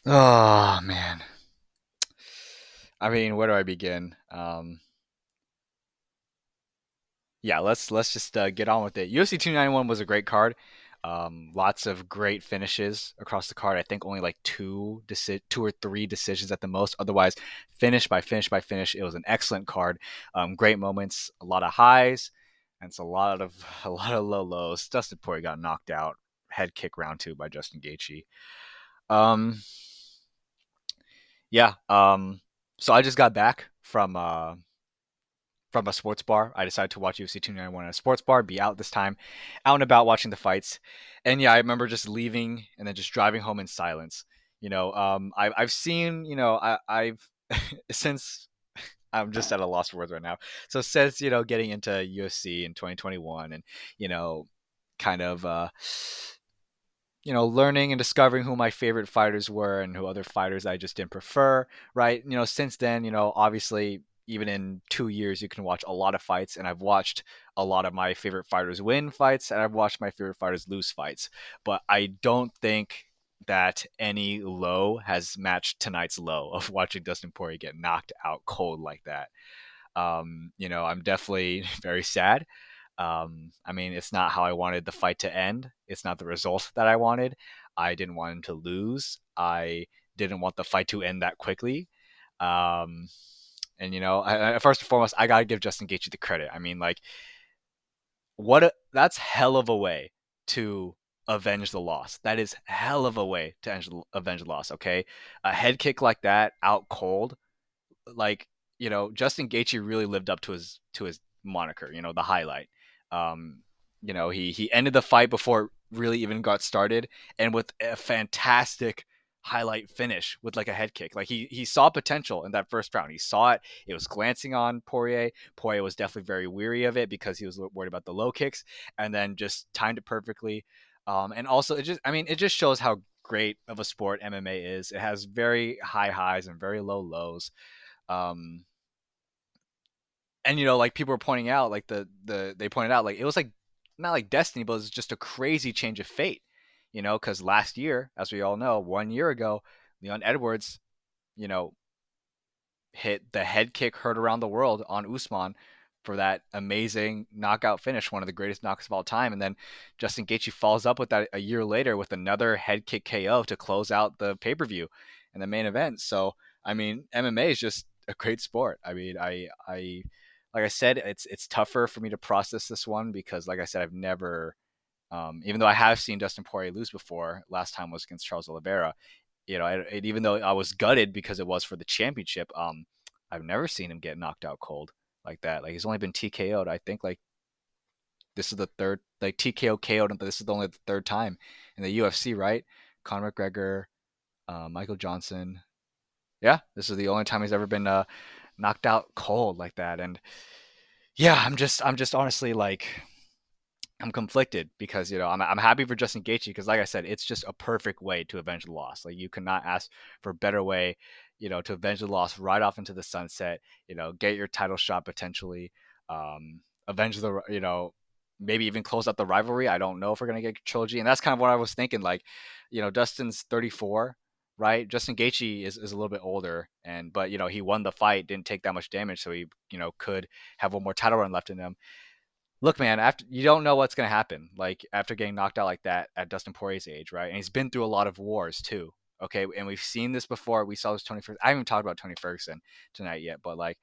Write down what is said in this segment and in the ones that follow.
Oh man. I mean, where do I begin? Yeah, let's just get on with it. UFC 291 was a great card. Lots of great finishes across the card. I think only like two or three decisions at the most. Otherwise, finish by finish by finish, it was an excellent card. Great moments, a lot of highs, and it's a lot of a lot of low lows. Dustin Poirier got knocked out, head kick round two by Justin Gaethje. Um, yeah. So I just got back from a sports bar. I decided to watch UFC 291 at a sports bar, be out this time, out and about watching the fights. And yeah, I remember just leaving and then just driving home in silence. I've seen, I've since I'm just at a loss for words right now. So since getting into UFC in 2021 and you know, kind of learning and discovering who my favorite fighters were and who other fighters I just didn't prefer, right? Since then, obviously, even in 2 years, you can watch a lot of fights, and I've watched a lot of my favorite fighters win fights, and I've watched my favorite fighters lose fights. But I don't think that any low has matched tonight's low of watching Dustin Poirier get knocked out cold like that. I'm definitely very sad. I mean, it's not how I wanted the fight to end. It's not the result that I wanted. I didn't want him to lose. I didn't want the fight to end that quickly. Um, First and foremost, I gotta give Justin Gaethje the credit. I mean, like, that's hell of a way to avenge the loss. That is hell of a way to avenge the loss. Okay, a head kick like that out cold, like Justin Gaethje really lived up to his moniker. The highlight. Um, he ended the fight before it really even got started, and with a fantastic highlight finish with like a head kick. Like he saw potential in that first round. He saw it. It was glancing on Poirier. Poirier was definitely very weary of it because he was worried about the low kicks, and then just timed it perfectly. And also, it just shows how great of a sport MMA is. It has very high highs and very low lows. Um, and like people were pointing out, like they pointed out, like it was like not like destiny, but it was just a crazy change of fate. Because last year, as we all know, 1 year ago, Leon Edwards, you know, hit the head kick heard around the world on Usman for that amazing knockout finish, one of the greatest knockouts of all time. And then Justin Gaethje follows up with that a year later with another head kick KO to close out the pay per view and the main event. So I mean, MMA is just a great sport. I mean, I like I said, it's tougher for me to process this one because, like I said, I've never, even though I have seen Dustin Poirier lose before. Last time was against Charles Oliveira. Even though I was gutted because it was for the championship, I've never seen him get knocked out cold like that. Like he's only been TKO'd. I think like this is the third, like TKO KO'd. This is only the third time in the UFC, right? Conor McGregor, Michael Johnson. Yeah, this is the only time he's ever been knocked out cold like that. And yeah, I'm just honestly like I'm conflicted because I'm happy for Justin Gaethje because like I said, it's just a perfect way to avenge the loss. Like you cannot ask for a better way, to avenge the loss right off into the sunset. Get your title shot potentially, avenge the maybe even close out the rivalry. I don't know if we're gonna get a trilogy, and that's kind of what I was thinking. Like, Dustin's 34, right? Justin Gaethje is a little bit older, and but he won the fight, didn't take that much damage, so he could have one more title run left in him. Look, man, after you don't know what's gonna happen, like after getting knocked out like that at Dustin Poirier's age, right? And he's been through a lot of wars too. Okay, and we've seen this before. We saw this Tony Ferguson. I haven't even talked about Tony Ferguson tonight yet, but like,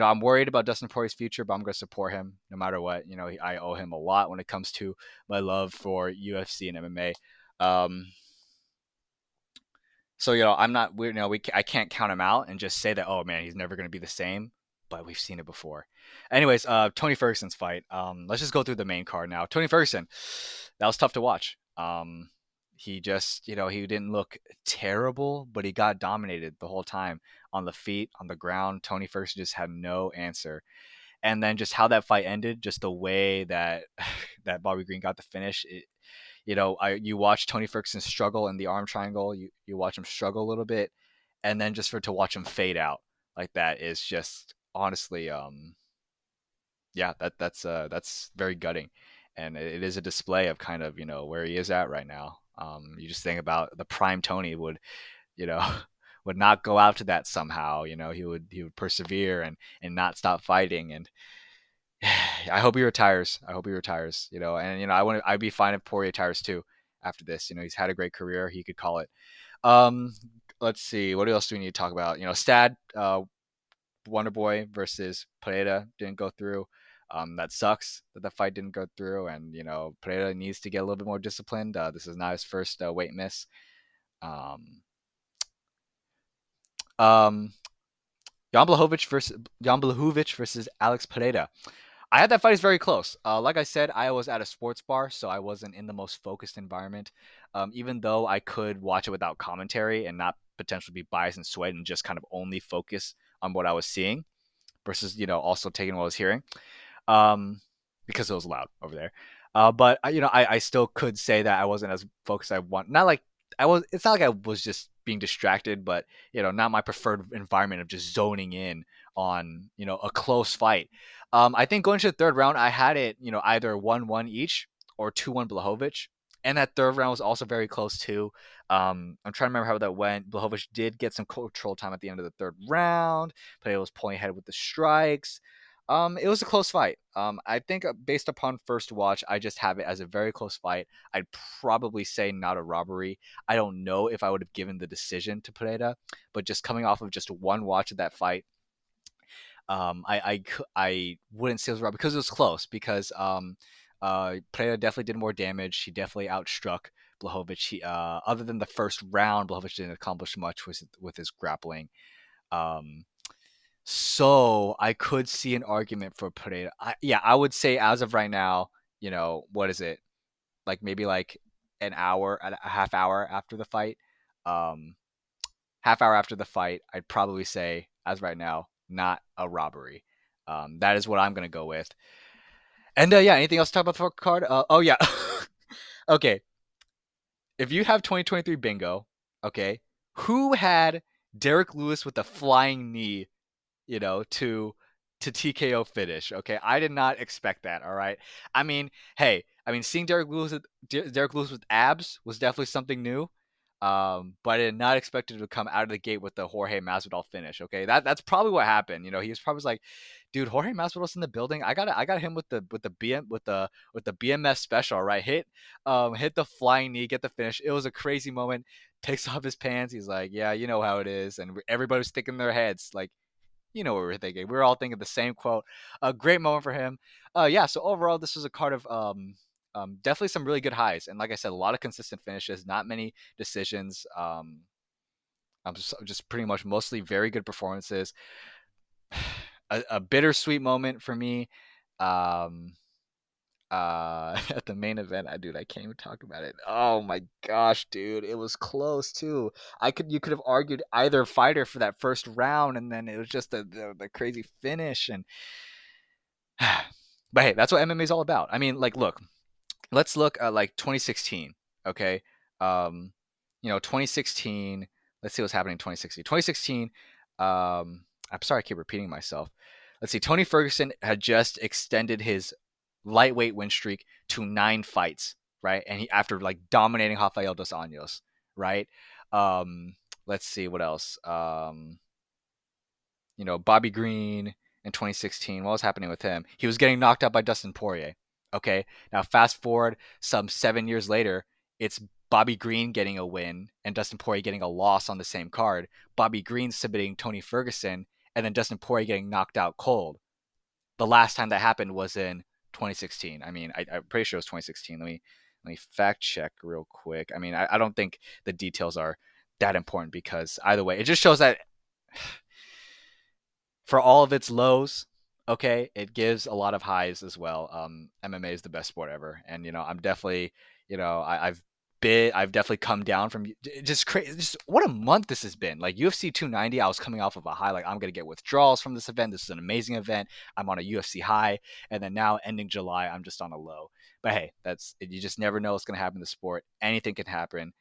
I'm worried about Dustin Poirier's future, but I'm gonna support him no matter what. I owe him a lot when it comes to my love for UFC and MMA. Um, so I'm not we I can't count him out and just say that, oh man, he's never going to be the same. But we've seen it before. Anyways, Tony Ferguson's fight. Let's just go through the main card now. Tony Ferguson, that was tough to watch. He just he didn't look terrible, but he got dominated the whole time on the feet, on the ground. Tony Ferguson just had no answer. And then just how that fight ended, just the way that that Bobby Green got the finish, you watch Tony Ferguson struggle in the arm triangle. You watch him struggle a little bit, and then just for to watch him fade out like that is just honestly, yeah, that's very gutting, and it is a display of kind of where he is at right now. You just think about the prime Tony would you know, would not go out to that somehow. He would persevere and not stop fighting. And I hope he retires. I hope he retires. And I'd be fine if Poirier retires too after this. He's had a great career. He could call it. Um, let's see. What else do we need to talk about? Stad, Wonder Boy versus Pereira didn't go through. That sucks that the fight didn't go through, and Pereira needs to get a little bit more disciplined. This is not his first weight miss. Um, um, Jan Blachowicz versus Alex Pereira. I had that fight is very close. Like I said, I was at a sports bar, so I wasn't in the most focused environment. Even though I could watch it without commentary and not potentially be biased and swayed and just kind of only focus on what I was seeing versus also taking what I was hearing, um, because it was loud over there. But I still could say that I wasn't as focused as I want. Not like I was. It's not like I was just being distracted, but not my preferred environment of just zoning in on a close fight. I think going to the third round, I had it either 1-1 each or 2-1 Blachowicz. And that third round was also very close too. I'm trying to remember how that went. Blachowicz did get some control time at the end of the third round, but it was pulling ahead with the strikes. It was a close fight. I think based upon first watch, I just have it as a very close fight. I'd probably say not a robbery. I don't know if I would have given the decision to Pereira, but just coming off of just one watch of that fight, I wouldn't say it was robbery because it was close. Because Pereira definitely did more damage. He definitely outstruck Blachowicz. Other than the first round, Blachowicz didn't accomplish much with his grappling. Um, so I could see an argument for Pereira. I would say as of right now, what is it? Like maybe like an hour, a half hour after the fight. Um, Half hour after the fight, I'd probably say as right now, not a robbery. That is what I'm gonna go with. And yeah, anything else to talk about the card? Oh yeah. Okay, if you have 2023 bingo, okay, who had Derek Lewis with a flying knee to TKO finish. Okay, I did not expect that. All right, I mean, hey, seeing Derek Lewis with abs was definitely something new. But I did not expect it to come out of the gate with the Jorge Masvidal finish. Okay, that's probably what happened. He was probably like, dude, Jorge Masvidal's in the building. I got him with the BMS special. Right, hit the flying knee, get the finish. It was a crazy moment. Takes off his pants. He's like, yeah, you know how it is, and everybody's sticking their heads like what we were thinking. We were all thinking the same quote. A great moment for him. Yeah. So overall, this was a card of definitely some really good highs, and like I said, a lot of consistent finishes, not many decisions. Just pretty much mostly very good performances. A bittersweet moment for me. Um, at the main event, dude, I can't even talk about it. Oh my gosh, dude, it was close too. You could have argued either fighter for that first round, and then it was just the crazy finish. And but hey, that's what MMA is all about. I mean, like, look, let's look at like 2016. Okay, 2016. Let's see what's happening in 2016. 2016. I'm sorry, I keep repeating myself. Let's see. Tony Ferguson had just extended his lightweight win streak to 9 fights, right? And he after like dominating Rafael dos Anjos, right? Um, let's see what else. Bobby Green in 2016. What was happening with him? He was getting knocked out by Dustin Poirier. Okay, now fast forward some 7 years later, it's Bobby Green getting a win and Dustin Poirier getting a loss on the same card. Bobby Green submitting Tony Ferguson, and then Dustin Poirier getting knocked out cold. The last time that happened was in 2016. I mean, I'm pretty sure it was 2016. Let me fact check real quick. I mean, I don't think the details are that important because either way, it just shows that for all of its lows, okay, it gives a lot of highs as well. MMA is the best sport ever, and I'm definitely, I've definitely come down from just crazy. Just what a month this has been. Like UFC 290, I was coming off of a high. Like I'm gonna get withdrawals from this event. This is an amazing event. I'm on a UFC high, and then now ending July, I'm just on a low. But hey, you just never know what's gonna happen in the sport. Anything can happen,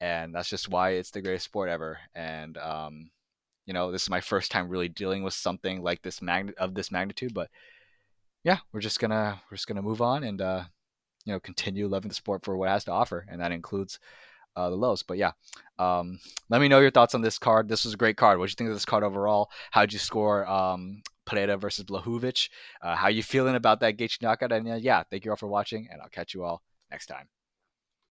and that's just why it's the greatest sport ever. And this is my first time really dealing with something like this of this magnitude. But yeah, we're just gonna move on and continue loving the sport for what it has to offer, and that includes the lows. But yeah, let me know your thoughts on this card. This was a great card. What do you think of this card overall? How'd you score Pereira versus Blachowicz? How you feeling about that Gaethje knockout? And yeah, thank you all for watching, and I'll catch you all next time.